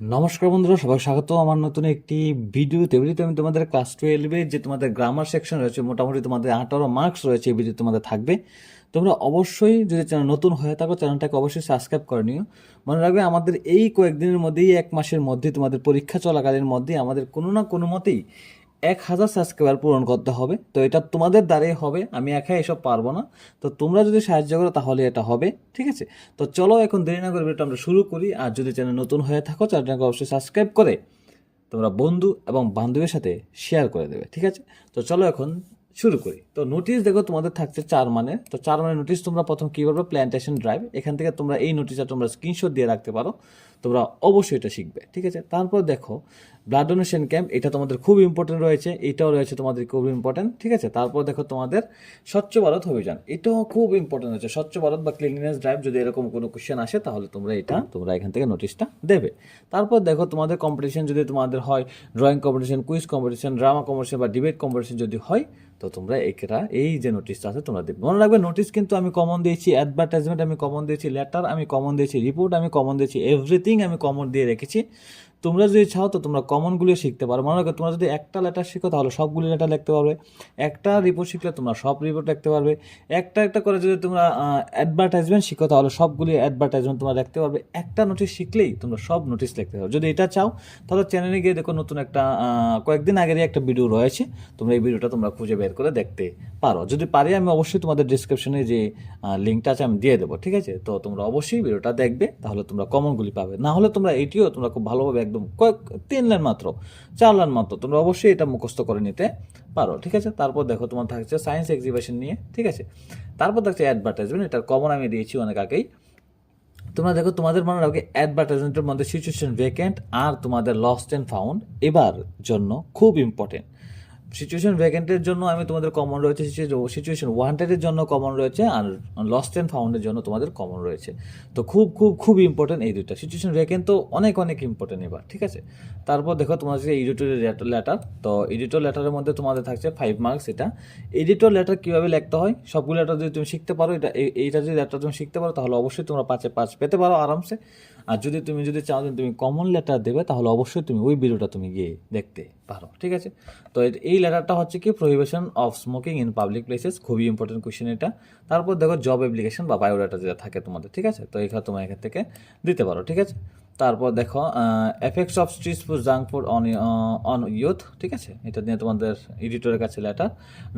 নমস্কার বন্ধুরা, সবাই স্বাগত আমার নতুন একটি ভিডিওতে আমি তোমাদের ক্লাস 12-এ যে তোমাদের গ্রামার সেকশন রয়েছে, মোটামুটি তোমাদের 18 মার্কস রয়েছে এই ভিডিও তোমাদের থাকবে। তোমরা অবশ্যই যদি চ্যানেল নতুন হয়ে থাকো চ্যানেলটাকে অবশ্যই সাবস্ক্রাইব করে নিও। মনে রাখবে আমাদের এই কয়েকদিনের মধ্যেই, এক মাসের মধ্যে, তোমাদের পরীক্ষা চলাকালীন মধ্যেই আমাদের কোনো না কোনো মতেই 1000 সাবস্ক্রাইবার পূরণ করতে হবে। তো এটা তোমাদের দ্বারাই হবে, আমি একা এসব পারবো না। তো তোমরা যদি সাহায্য করো তাহলে এটা হবে, ঠিক আছে? তো চলো এখন দেরি না করে ভিডিওটা আমরা শুরু করি। আর যদি চ্যানেল নতুন হয়ে থাকো চ্যানেলটাকে অবশ্যই সাবস্ক্রাইব করে তোমরা বন্ধু এবং বান্ধবীর সাথে শেয়ার করে দেবে, ঠিক আছে? তো চলো এখন শুরু করি। তো নোটিশ দেখো তোমাদের থাকছে 4 মানে। তো 4 মানে নোটিশ তোমরা প্রথম কী করবে, প্ল্যান্টেশন ড্রাইভ, এখান থেকে তোমরা এই নোটিশটা তোমরা স্ক্রিনশট দিয়ে রাখতে পারো। তোমরা অবশ্যই এটা শিখবে, ঠিক আছে? তারপর দেখো ব্লাড ডোনেশন ক্যাম্প, এটা তোমাদের খুব ইম্পর্টেন্ট রয়েছে, এটাও রয়েছে তোমাদের খুব ইম্পর্টেন্ট, ঠিক আছে? তারপর দেখো তোমাদের স্বচ্ছ ভারত অভিযান, এটাও খুব ইম্পর্টেন্ট হচ্ছে। স্বচ্ছ ভারত বা ক্লিনলিনেস ড্রাইভ, যদি এরকম কোনো কোশ্চেন আসে তাহলে তোমরা এখান থেকে নোটিশটা দেবে। তারপর দেখো তোমাদের কম্পিটিশন যদি তোমাদের হয়, drawing competition, quiz competition, drama competition বা ডিবেট কম্পিটিশন যদি হয়, তো তোমরা এই যে নোটিশটা আছে তোমরা দেবে। মনে রাখবে নোটিশ কিন্তু আমি কমন দিয়েছি, অ্যাডভার্টাইজমেন্ট আমি কমন দিয়েছি, লেটার আমি কমন দিয়েছি, রিপোর্ট আমি কমন দিয়েছি, এভরিথিং আমি কমন দিয়ে রেখেছি। তোমরা যদি চাও তো তোমরা কমনগুলো শিখতে পারো। মনে রাখো তোমরা যদি একটা লেটার শিখো তাহলে সবগুলি লেটার লিখতে পারবে, একটা রিপোর্ট শিখলে তোমরা সব রিপোর্ট লিখতে পারবে, একটা একটা করে যদি তোমরা অ্যাডভার্টাইজমেন্ট শিখো তাহলে সবগুলি অ্যাডভার্টাইজমেন্ট তোমরা লিখতে পারবে। একটা নোটিশ শিখলেই তোমরা সব নোটিশ লিখতে পারবে। যদি এটা চাও তাহলে চ্যানেলে গিয়ে দেখো, নতুন একটা কয়েকদিন আগেরই একটা ভিডিও রয়েছে, তোমরা এই ভিডিওটা তোমরা খুঁজে বের করে দেখতে পারো। যদি পারি আমি অবশ্যই তোমাদের ডিসক্রিপশনে যে লিঙ্কটা আছে আমি দিয়ে দেবো, ঠিক আছে? তো তোমরা অবশ্যই ভিডিওটা দেখবে, তাহলে তোমরা কমনগুলি পাবে। না হলে তোমরা এটিও তোমরা খুব ভালোভাবে একদম 3 লাইন মাত্র, 4 লাইন মাত্র তোমরা অবশ্যই এটা মুখস্থ করে নিতে পারো, ঠিক আছে? তারপর দেখো তোমার থাকছে সায়েন্স এক্সিবিশন নিয়ে, ঠিক আছে? তারপর থাকছে অ্যাডভার্টাইজমেন্ট, এটার কমন আমি দিয়েছি অনেক আগেই। তোমরা দেখো তোমাদের মনে রাখবে অ্যাডভার্টাইজমেন্টের মধ্যে সিচুয়েশন ভ্যাকেন্ট আর তোমাদের লস্ট অ্যান্ড ফাউন্ড এবার জন্য খুব ইম্পর্টেন্ট। সিচুয়েশন ভ্যাকেন্টের জন্য আমি তোমাদের কমন রয়েছে, সিচুয়েশন ওয়ান্টেডের জন্য কমন রয়েছে, আর লস্ট অ্যান্ড ফাউন্ডের জন্য তোমাদের কমন রয়েছে। তো খুব খুব খুব ইম্পর্টেন্ট এই দুইটা। সিচুয়েশন ভ্যাকেন্ট তো অনেক অনেক ইম্পর্টেন্ট এবার, ঠিক আছে? তারপর দেখো তোমাদের যে এডিটর লেটার, তো এডিটর লেটারের মধ্যে তোমাদের থাকছে 5 মার্কস। এটা এডিটর লেটার কীভাবে লিখতে হয় সবগুলো লেটার যদি তুমি শিখতে পারো, এইটা যদি লেটার তুমি শিখতে পারো তাহলে অবশ্যই তোমরা 5-এ 5 পেতে পারো আরামসে। আর যদি চাও যে তুমি কমন লেটার দেবে তাহলে অবশ্যই তুমি ওই ভিডিওটা তুমি গিয়ে দেখতে পারো, ঠিক আছে? তো এই লেটারটা হচ্ছে কি, prohibition of smoking in public places, খুবই ইম্পর্টেন্ট কোয়েশ্চেন এটা। তারপর দেখো জব অ্যাপ্লিকেশন বা বায়োডাটা যেটা থাকে তোমাদের, ঠিক আছে? তো এখানে তোমার এখান থেকে দিতে পারো, ঠিক আছে? তারপর দেখো effects of street food, junk food on youth, ঠিক আছে? এটা নিয়ে তোমাদের এডিটরের কাছে লেটার।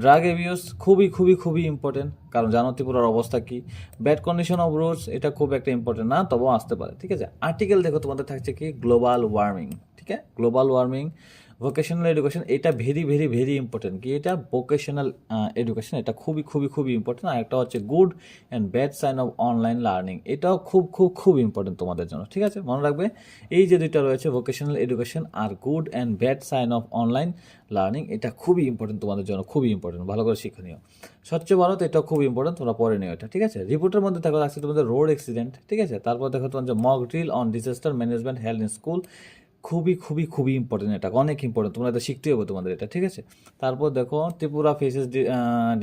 ড্রাগ অ্যাবিউজ খুবই খুবই খুবই ইম্পর্টেন্ট, কারণ জানো ত্রিপুরার অবস্থা কি। ব্যাড কন্ডিশন অফ রোডস, এটা খুব একটা ইম্পর্টেন্ট না, তবুও আসতে পারে, ঠিক আছে? আর্টিকেল দেখো তোমাদের থাকছে কি, গ্লোবাল ওয়ার্মিং, ঠিক আছে? গ্লোবাল ওয়ার্মিং, ভোকেশনাল এডুকেশন, এটা ভেরি ভেরি ভেরি ইম্পর্টেন্ট। কি এটা, ভোকেশনাল এডুকেশন, এটা খুবই খুবই খুবই ইম্পর্টেন্ট। আর একটা হচ্ছে good and bad sign of online learning, এটাও খুব খুব খুব ইম্পর্টেন্ট তোমাদের জন্য, ঠিক আছে? মনে রাখবে এই যে দুইটা রয়েছে, ভোকেশনাল এডুকেশন আর good and bad sign of online learning, এটা খুবই ইম্পর্টেন্ট তোমাদের জন্য, খুবই ইম্পর্টেন্ট, ভালো করে শিক্ষণীয়। স্বচ্ছ ভারত, এটাও খুব ইম্পর্টেন্ট, তোমরা পড়ে নিও এটা, ঠিক আছে? রিপোর্টের মধ্যে দেখো আছে তোমাদের রোড অ্যাক্সিডেন্ট, ঠিক আছে? তারপর দেখো তোমার যে mock drill on disaster management held in school, খুবই খুবই খুবই ইম্পর্টেন্ট, এটা অনেক ইম্পর্টেন্ট, তোমরা এটা শিখতে হবে তোমাদের এটা, ঠিক আছে? তারপর দেখো ত্রিপুরা ফেসেস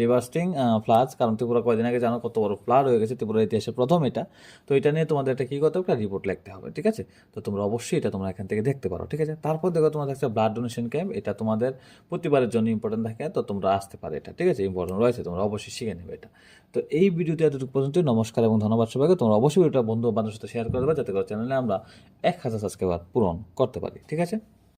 ডিভাস্টিং ফ্লাডস, কারণ ত্রিপুরা কয়দিন আগে জানো কত বড় ফ্লাড হয়ে গেছে, ত্রিপুরার ইতিহাসে প্রথম এটা। তো এটা নিয়ে তোমাদের একটা কী করতে হবে, একটা রিপোর্ট লিখতে হবে, ঠিক আছে? তো তোমরা অবশ্যই এটা তোমরা এখান থেকে দেখতে পারো, ঠিক আছে? তারপর দেখো তোমাদের একটা ব্লাড ডোনেশন ক্যাম্প, এটা তোমাদের প্রতিবারের জন্য ইম্পর্টেন্ট থাকে, তো তোমরা আসতে পারে এটা, ঠিক আছে? ইম্পর্টেন্ট রয়েছে, তোমরা অবশ্যই শিখে নেবে এটা। তো এই ভিডিওটি এতটুকু পর্যন্তই। নমস্কার এবং ধন্যবাদ সবাইকে। তোমরা অবশ্যই ভিডিওটা বন্ধু বান্ধবের সাথে শেয়ার করে দেবে, যাতে করে চ্যানেলে আমরা 1000 সাবস্ক্রাইবার পূরণ করতে পারি, ঠিক আছে?